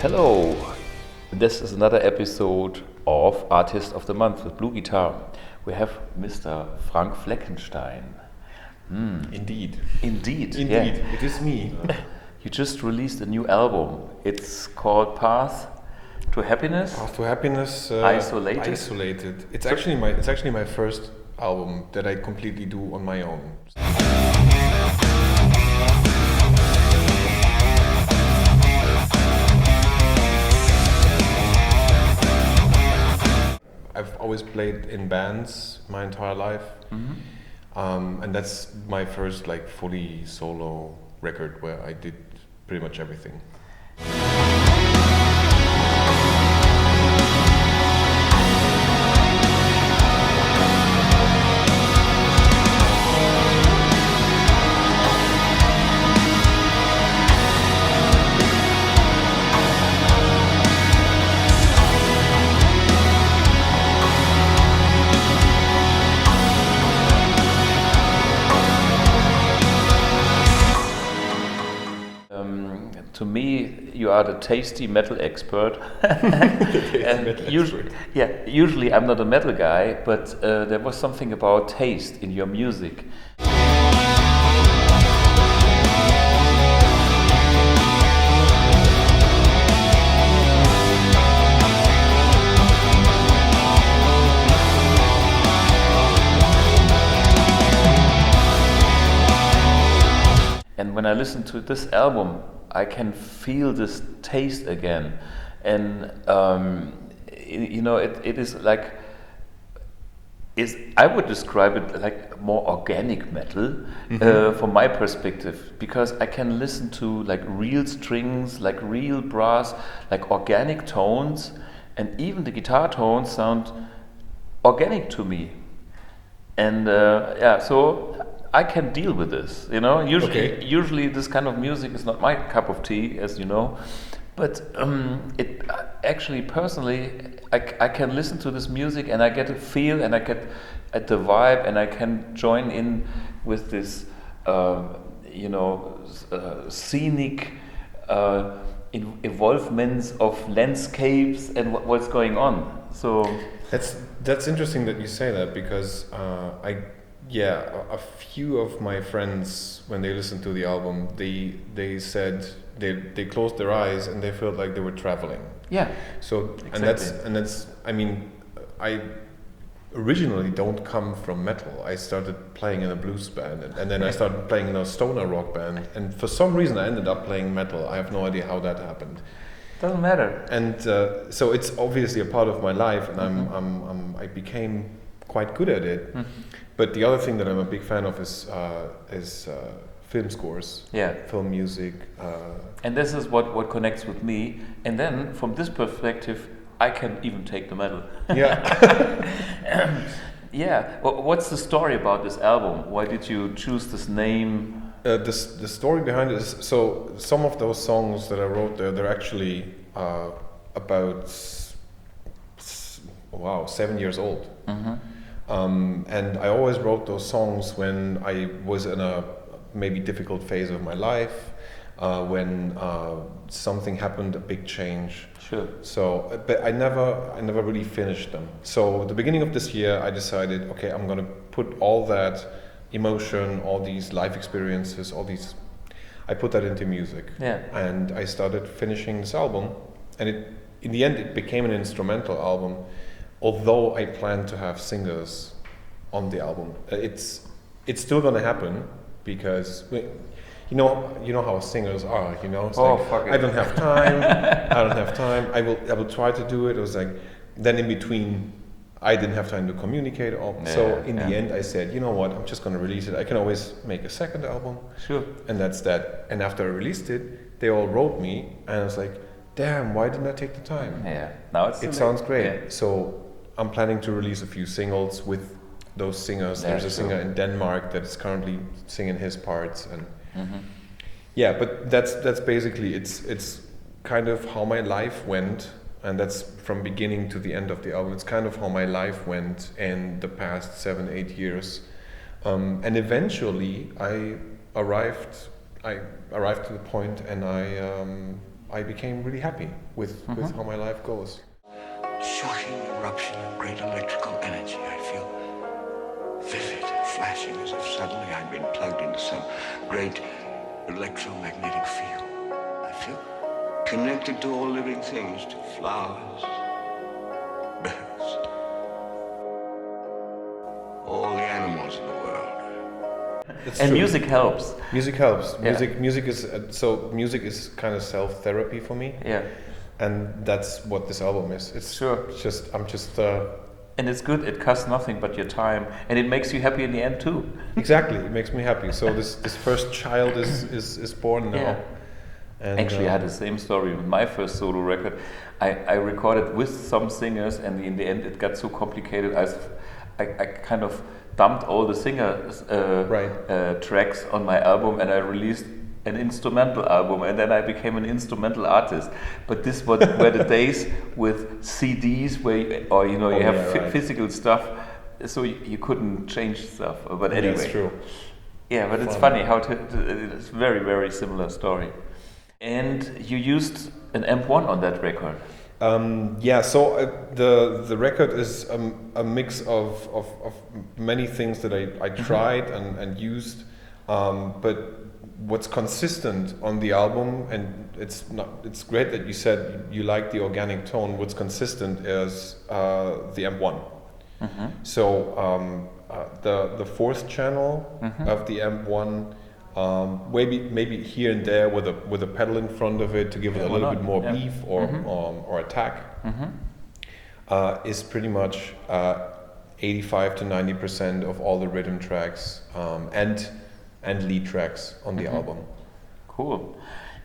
Hello, this is another episode of Artist of the Month with BluGuitar. We have Mr. Frank Fleckenstein. Indeed. Indeed, yeah. It is me. You just released a new album. It's called Path to Happiness. Path to Happiness. Isolated. It's actually my first album that I completely do on my own. I've always played in bands my entire life, and that's my first fully solo record where I did pretty much everything. To me, you are the tasty metal expert. Usually I'm not a metal guy, but there was something about taste in your music. And when I listen to this album, I can feel this taste again, and it is I would describe it like more organic metal from my perspective, because I can listen to real strings, real brass, organic tones, and even the guitar tones sound organic to me, and so I can deal with this, Usually this kind of music is not my cup of tea, as you know, but it actually personally I can listen to this music and I get a feel and I get at the vibe and I can join in with this scenic evolvements of landscapes and what's going on. So that's interesting that you say that, because a few of my friends, when they listened to the album, they said they closed their eyes and they felt like they were traveling. Yeah. So exactly. and that's I mean, I originally don't come from metal. I started playing in a blues band, and then I started playing in a stoner rock band, and for some reason I ended up playing metal. I have no idea how that happened. Doesn't matter. And so it's obviously a part of my life, and I became quite good at it. But the other thing that I'm a big fan of is film scores, film music. And this is what connects with me. And then from this perspective, I can even take the metal. Yeah. Yeah. What's the story about this album? Why did you choose this name? The story behind it is, so some of those songs that I wrote there, they're actually about 7 years old. And I always wrote those songs when I was in a maybe difficult phase of my life, when something happened, a big change. Sure. So, but I never really finished them. So at the beginning of this year, I decided, okay, I'm gonna put all that emotion, all these life experiences, I put that into music. Yeah. And I started finishing this album, and in the end, it became an instrumental album. Although I plan to have singers on the album, it's still gonna happen, because you know how singers are. It's I don't have time. I don't have time. I will try to do it. It was then in between, I didn't have time to communicate. So in the end, I said, you know what? I'm just gonna release it. I can always make a second album. Sure. And that's that. And after I released it, they all wrote me, and I was like, damn, why didn't I take the time? Yeah. Now it sounds great. Yeah. So I'm planning to release a few singles with those singers. There's a singer in Denmark that is currently singing his parts, and but that's basically it's kind of how my life went, and that's from beginning to the end of the album. It's kind of how my life went in the past 7-8 years, and eventually I arrived to the point, and I became really happy with how my life goes. Shocking eruption of great electrical energy. I feel vivid, flashing as if suddenly I'd been plugged into some great electromagnetic field. I feel connected to all living things, to flowers, birds, all the animals in the world. It's And true. music helps. Music helps. Yeah. Music is kind of self-therapy for me. Yeah. And that's what this album is. It's Sure. I'm just And it's good, it costs nothing but your time. And it makes you happy in the end too. exactly. It makes me happy. So this first child is born now. Yeah. And, Actually, I had the same story with my first solo record. I recorded with some singers, and in the end, it got so complicated. I kind of dumped all the singers tracks on my album, and I released an instrumental album, and then I became an instrumental artist. But this were the days with CDs where you have physical stuff, so you couldn't change stuff. But anyway, that's true. Yeah, but it's funny how it's very, very similar story. And you used an AMP1 on that record. So the record is a mix of many things that I tried and used, but what's consistent on the album, and it's great that you said you like the organic tone. What's consistent is the AMP1. So the fourth channel of the AMP1. Maybe here and there with a pedal in front of it to give it a little bit more beef or attack, is pretty much 85 to 90% of all the rhythm tracks and lead tracks on the album. Cool.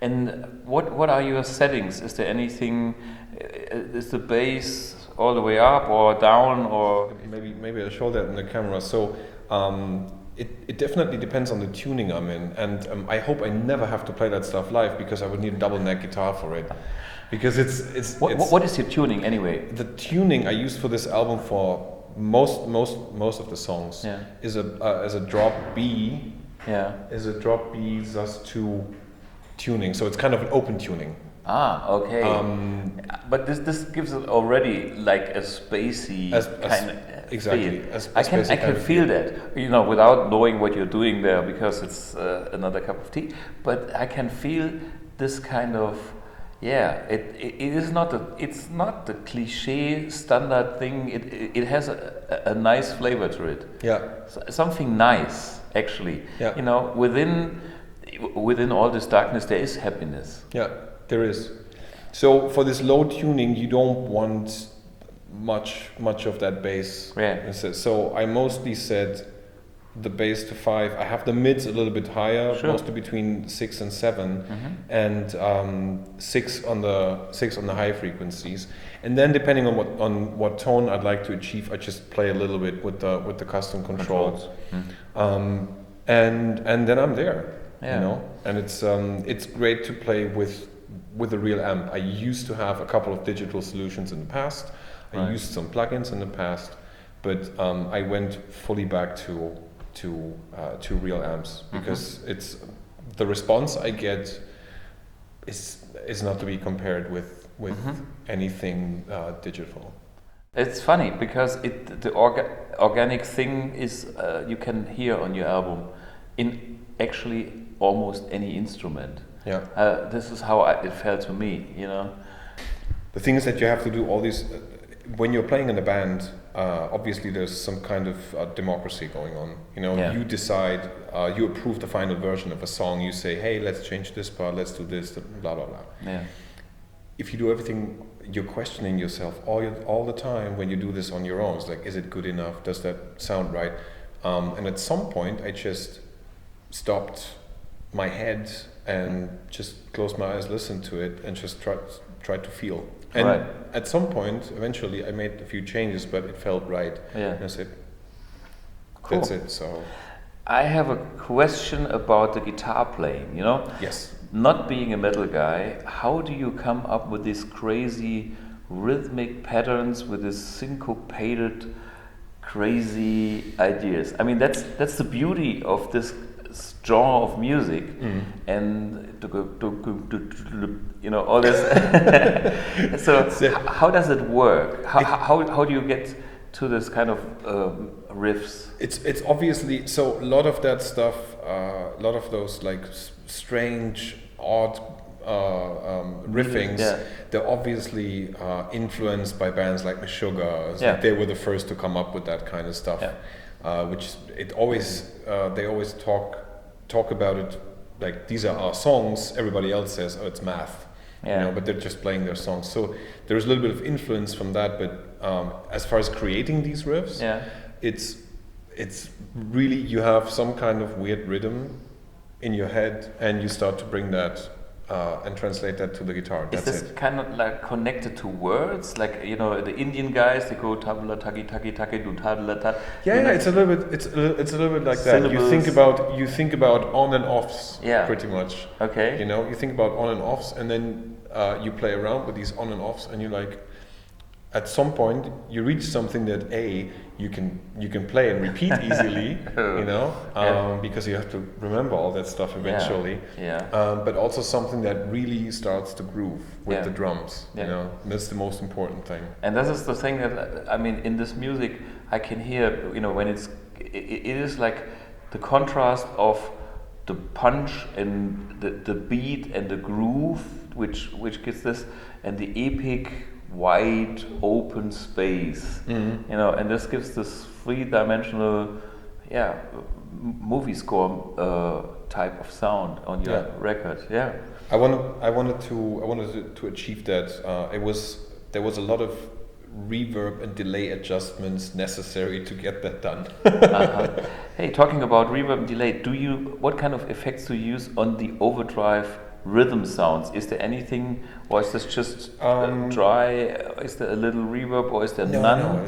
And what are your settings? Is there anything? Is the bass all the way up or down, or maybe I'll show that in the camera. So. It definitely depends on the tuning I'm in, and I hope I never have to play that stuff live because I would need a double neck guitar for it. Because what is your tuning anyway? The tuning I used for this album for most of the songs is a drop B. Yeah. Is a drop B sus2 tuning, so it's kind of an open tuning. Ah, okay. But this gives it already like a spacey kind of exactly. feel. I can feel that, without knowing what you're doing there, because it's another cup of tea. But I can feel this kind of, it is not it's not the cliche standard thing. It has a nice flavor to it. Yeah. Something nice, actually. Yeah. Within all this darkness, there is happiness. Yeah. There is. So for this low tuning, you don't want much of that bass. Yeah. So I mostly set the bass to 5. I have the mids a little bit higher, mostly between 6 and 7, and 6 on the high frequencies. And then depending on what tone I'd like to achieve, I just play a little bit with the custom controls. And then I'm there. And it's great to play with a real amp. I used to have a couple of digital solutions in the past. I used some plugins in the past, but I went fully back to real amps because it's the response I get is not to be compared with anything digital. It's funny because the organic thing is you can hear on your album in actually almost any instrument. Yeah. This is how it felt to me, The thing is that you have to do all these. When you're playing in a band, obviously there's some kind of democracy going on. You decide, you approve the final version of a song. You say, hey, let's change this part, let's do this, blah blah blah. Yeah. If you do everything, you're questioning yourself all the time when you do this on your own. It's like, is it good enough? Does that sound right? And at some point, I just stopped my head and just closed my eyes, listened to it, and just tried to feel. And at some point, eventually, I made a few changes, but it felt right. Yeah. And I said, cool. That's it. So I have a question about the guitar playing. Yes. Not being a metal guy, how do you come up with these crazy rhythmic patterns with this syncopated, crazy ideas? I mean, that's the beauty of this genre of music, and you know all this. So how does it work? How do you get to this kind of riffs? It's obviously so a lot of that stuff, a lot of those like strange, odd riffings. Yeah. They're obviously influenced by bands like Meshuggah. So Yeah. they were the first to come up with that kind of stuff. Yeah. Which it always they always talk about it like these are our songs. Everybody else says, oh, it's math. Yeah. You know, but they're just playing their songs. So there's a little bit of influence from that. But as far as creating these riffs, Yeah. it's really you have some kind of weird rhythm in your head, and you start to bring that and translate that to the guitar. Is That's this it. kind of like connected to words? Like, you know, the Indian guys, they go tabla taki taki taki do tabla ta. Yeah, it's a little bit. It's a little bit like that. Syllables. You think about on and offs. Yeah. Pretty much. Okay. You know, you think about on and offs, and then you play around with these on and offs, and you like. At some point, you reach something that you can play and repeat easily, you know, because you have to remember all that stuff eventually. Yeah. But also something that really starts to groove with the drums. Yeah. You know, that's the most important thing. And this is the thing that I mean in this music I can hear, you know, when it is like the contrast of the punch and the beat and the groove which gives this, and the epic wide open space, you know, and this gives this three-dimensional movie score type of sound on your record. Yeah. I wanted to achieve that. There was a lot of reverb and delay adjustments necessary to get that done. Hey, talking about reverb and delay, what kind of effects do you use on the overdrive rhythm sounds? Is there anything, or is this just dry? Is there a little reverb, or is there none? No.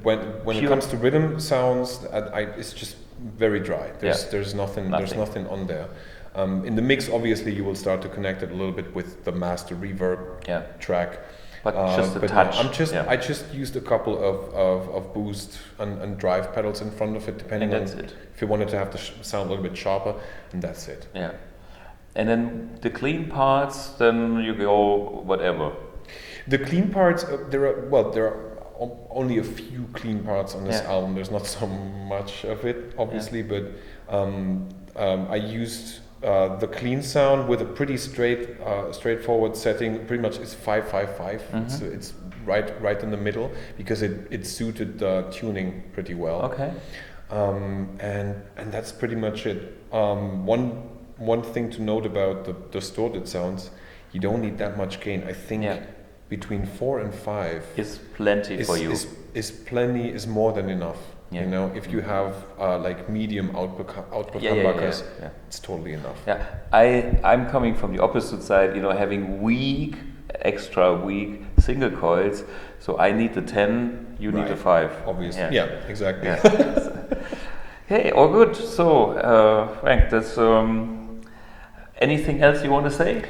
When it comes to rhythm sounds, it's just very dry. There's nothing on there. In the mix, obviously, you will start to connect it a little bit with the master reverb track. But just a but touch. No, I just used a couple of boost and drive pedals in front of it, depending on if you wanted to have the sound a little bit sharper, and that's it. Yeah. And then the clean parts, then you go whatever. The clean parts, there are only a few clean parts on this album. There's not so much of it, obviously, but I used the clean sound with a pretty straightforward setting. Pretty much it's 5-5-5. So it's right in the middle because it suited the tuning pretty well. Okay. And that's pretty much it. One thing to note about the distorted sounds, you don't need that much gain. I think between 4 and 5 is plenty for you. Is more than enough. Yeah. You know, if you have like medium output humbuckers, it's totally enough. Yeah, I'm coming from the opposite side. You know, having extra weak single coils. So I need the 10. You need the 5. Obviously. Yeah, exactly. Yeah. Hey, all good. So Frank, that's. Anything else you want to say?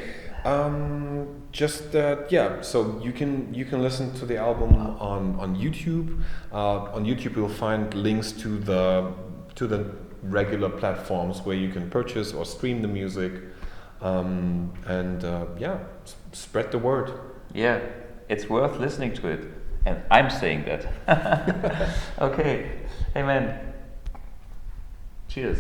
Just that, so you can listen to the album on YouTube. On YouTube you'll find links to the regular platforms where you can purchase or stream the music, spread the word. Yeah, it's worth listening to it, and I'm saying that. Okay, hey man, cheers.